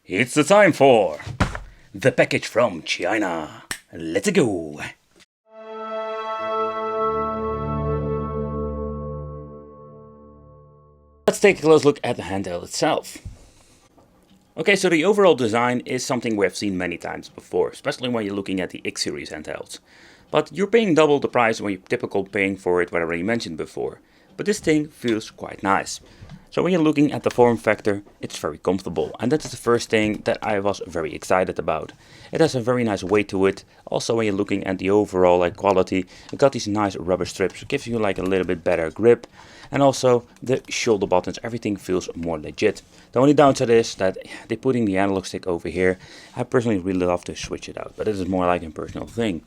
It's the time for the package from China. Let's go. Let's take a close look at the handheld itself. Okay, so the overall design is something we have seen many times before, especially when you're looking at the X series handhelds. But you're paying double the price when you're typical paying for it, what I already mentioned before. But this thing feels quite nice. So when you're looking at the form factor, it's very comfortable, and that's the first thing that I was very excited about. It has a very nice weight to it. Also, when you're looking at the overall quality, it got these nice rubber strips, it gives you a little bit better grip. And also the shoulder buttons, everything feels more legit. The only downside is that they're putting the analog stick over here. I personally really love to switch it out, but it is more like a personal thing.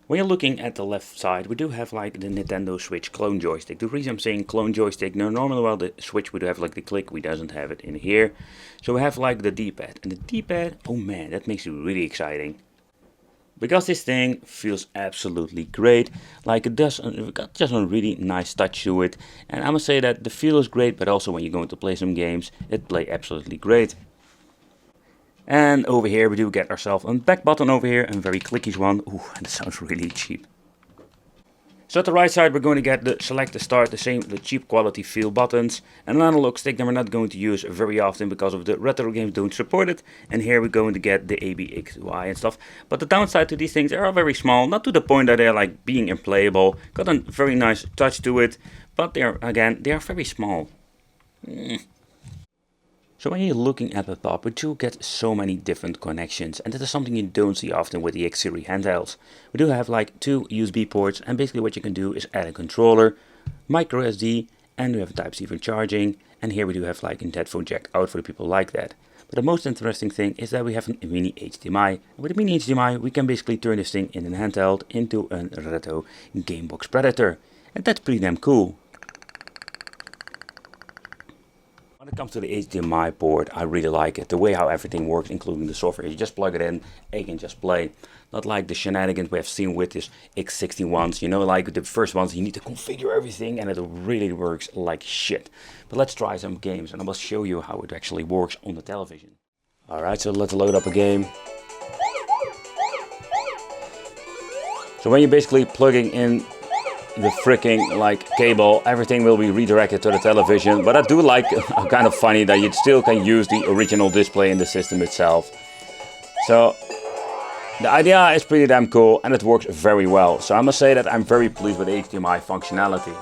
When you're looking at the left side, we do have the Nintendo Switch clone joystick. The reason I'm saying clone joystick, normally the Switch we do have the click, we doesn't have it in here. So we have the D-pad, and the D-pad, oh man, that makes it really exciting. Because this thing feels absolutely great, it got just a really nice touch to it. And I must say that the feel is great, but also when you're going to play some games, it plays absolutely great. And over here we do get ourselves a back button over here, a very clicky one. Ooh, that sounds really cheap. So at the right side we're going to get the select, the start, the cheap quality feel buttons. And an analog stick that we're not going to use very often because of the retro games don't support it. And here we're going to get the ABXY and stuff. But the downside to these things, they are very small, not to the point that they're being unplayable. Got a very nice touch to it, but they are very small. So when you're looking at the top, we do get so many different connections, and that is something you don't see often with the X series handhelds. We do have two USB ports, and basically what you can do is add a controller, micro SD, and we have Type-C for charging, and here we do have a headphone jack out for the people like that. But the most interesting thing is that we have a mini HDMI. And with a mini HDMI, we can basically turn this thing in a handheld into a retro Gamebox Predator, and that's pretty damn cool. When it comes to the HDMI port, I really like it. The way how everything works, including the software. You just plug it in, and you can just play. Not like the shenanigans we have seen with this X51s, the first ones, you need to configure everything, and it really works like shit. But let's try some games, and I will show you how it actually works on the television. Alright, so let's load up a game. So when you're basically plugging in the freaking cable, everything will be redirected to the television. But I do kind of funny that you still can use the original display in the system itself. So the idea is pretty damn cool, and it works very well. So I must say that I'm very pleased with HDMI functionality.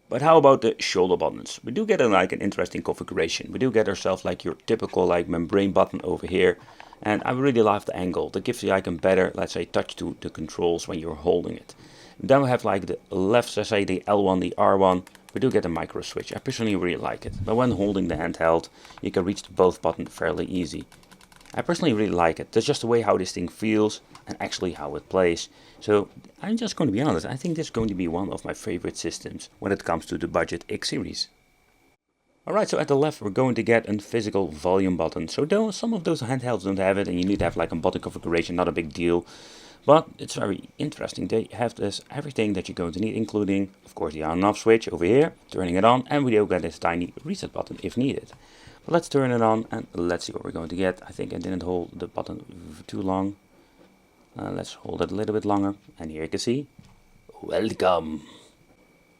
But how about the shoulder buttons? We do get an interesting configuration. We do get ourselves your typical membrane button over here. And I really love the angle. That gives you a better, let's say, touch to the controls when you're holding it. Then we have the left, let's say the L1, the R1. We do get a micro switch. I personally really like it. But when holding the handheld, you can reach both buttons fairly easy. I personally really like it. That's just the way how this thing feels and actually how it plays. So I'm just going to be honest. I think this is going to be one of my favorite systems when it comes to the budget X series. Alright, so at the left we're going to get a physical volume button. So though some of those handhelds don't have it, and you need to have a button configuration, not a big deal. But it's very interesting. They have everything that you're going to need, including of course the on and off switch over here, turning it on, and we do get this tiny reset button if needed. But let's turn it on and let's see what we're going to get. I think I didn't hold the button too long. Let's hold it a little bit longer, and here you can see, welcome.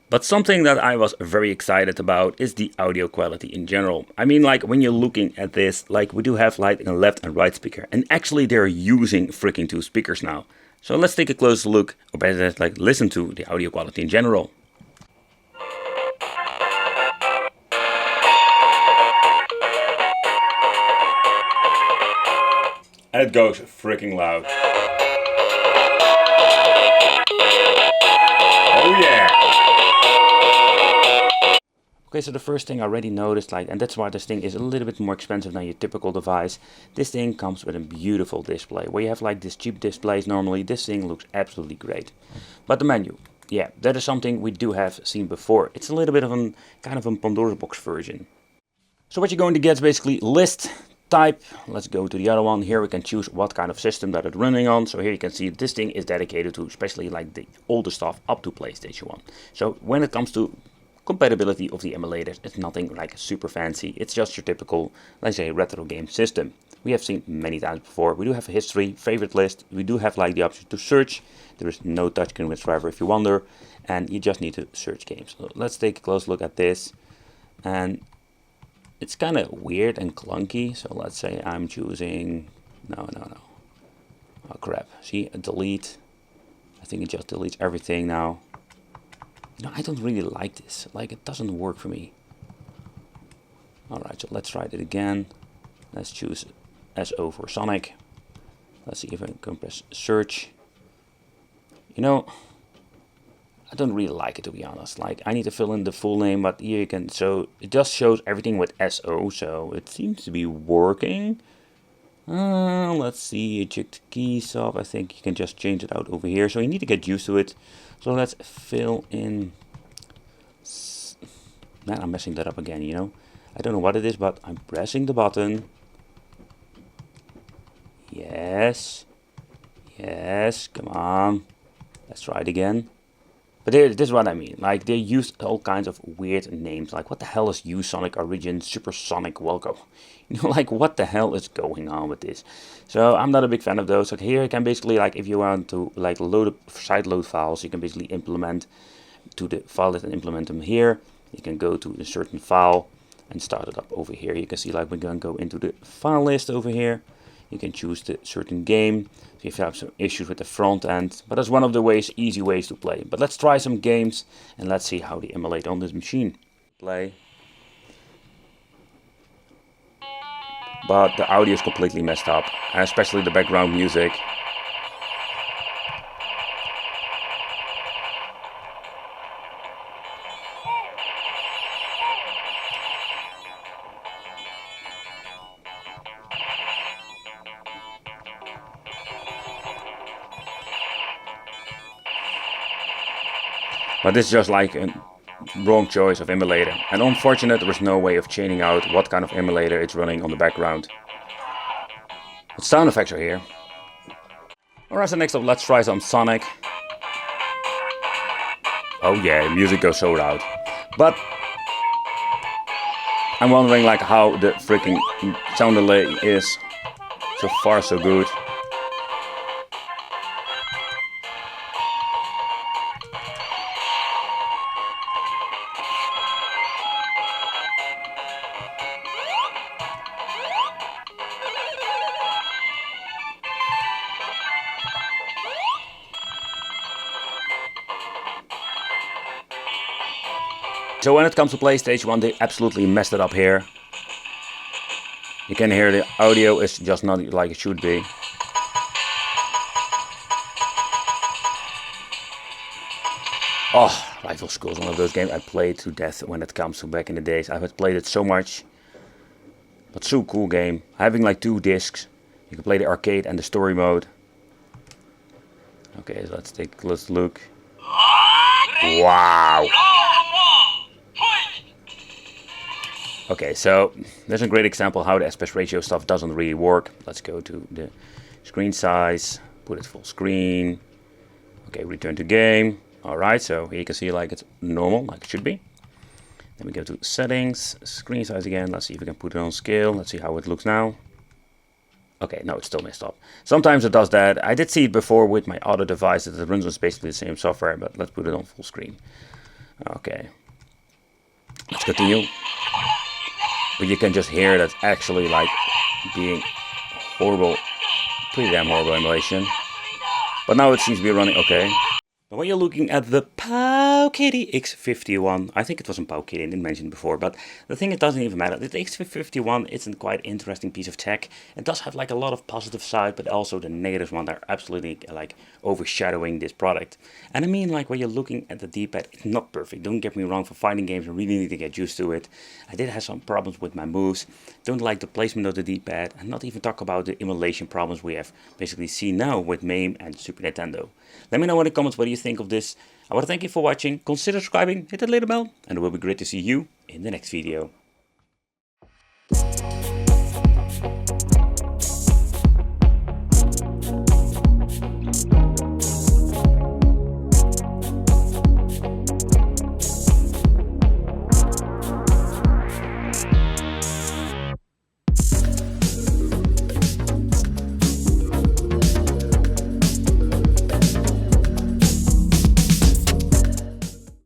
But something that I was very excited about is the audio quality in general. I mean, when you're looking at this, we do have a left and right speaker. And actually they're using freaking two speakers now. So let's take a closer look, or better listen to the audio quality in general. And it goes freaking loud. Oh yeah! Okay, so the first thing I already noticed, and that's why this thing is a little bit more expensive than your typical device. This thing comes with a beautiful display. Where you have these cheap displays normally, this thing looks absolutely great. But the menu, yeah, that is something we do have seen before. It's a little bit of a kind of a Pandora's box version. So what you're going to get is basically list, type. Let's go to the other one. Here we can choose what kind of system that it's running on. So here you can see this thing is dedicated to especially the older stuff up to PlayStation 1. So when it comes to compatibility of the emulators is nothing like super fancy. It's just your typical, let's say, retro game system. We have seen many times before. We do have a history, favorite list. We do have like the option to search. There is no touchscreen whatsoever if you wonder, and you just need to search games. So let's take a close look at this, and it's kind of weird and clunky. So let's say I'm choosing no. Oh crap! See, delete. I think it just deletes everything now. You know, I don't really like this. Like, it doesn't work for me. Alright, so let's try it again. Let's choose SO for Sonic. Let's see if I can press search. You know, I don't really like it, to be honest. Like, I need to fill in the full name, but here you can, so it just shows everything with SO, so it seems to be working. Let's see, eject keys off. I think you can just change it out over here, so you need to get used to it. So let's fill in. Man, I'm messing that up again, you know. I don't know what it is, but I'm pressing the button. Yes. Yes, come on. Let's try it again. But this is what I mean. Like, they use all kinds of weird names. Like, what the hell is U-Sonic Origin Supersonic Welcome? You know, like, what the hell is going on with this? So, I'm not a big fan of those. Okay, here you can basically, like, if you want to, like, load up sideload files, you can basically implement to the file list and implement them here. You can go to a certain file and start it up over here. You can see, like, we're going to go into the file list over here. You can choose the certain game. So if you have some issues with the front end, but that's one of the easy ways to play. But let's try some games and let's see how they emulate on this machine. Play. But the audio is completely messed up, and especially the background music. But this is just like a wrong choice of emulator. And unfortunately, there is no way of chaining out what kind of emulator it's running on the background. But sound effects are here. Alright, so next up, let's try some Sonic. Oh yeah, music goes so loud. But I'm wondering like how the freaking sound delay is. So far so good. So when it comes to PlayStation 1, they absolutely messed it up here. You can hear the audio is just not like it should be. Oh, Rival School is one of those games I played to death when it comes to back in the days. I had played it so much. But so cool game. Having like 2 discs. You can play the arcade and the story mode. Okay, so let's take a close look. Wow. Okay, so there's a great example how the aspect ratio stuff doesn't really work. Let's go to the screen size, put it full screen. Okay, return to game. Alright, so here you can see like it's normal, like it should be. Then we go to settings, screen size again. Let's see if we can put it on scale. Let's see how it looks now. Okay, no, it's still messed up. Sometimes it does that. I did see it before with my other device that it runs on basically the same software, but let's put it on full screen. Okay, let's continue. But you can just hear that actually like being horrible, pretty damn horrible emulation. But now it seems to be running okay. But when you're looking at the Powkiddy X51, I think it wasn't Powkiddy, I didn't mention it before, but the thing, it doesn't even matter. The X51 is a quite interesting piece of tech. It does have like a lot of positive side, but also the negatives one are absolutely like overshadowing this product. And I mean, like when you're looking at the D-pad, it's not perfect. Don't get me wrong, for fighting games I really need to get used to it. I did have some problems with my moves. Don't like the placement of the D-pad, and not even talk about the emulation problems we have basically seen now with MAME and Super Nintendo. Let me know in the comments what do you think of this. I want to thank you for watching. Consider subscribing, hit that little bell, and it will be great to see you in the next video.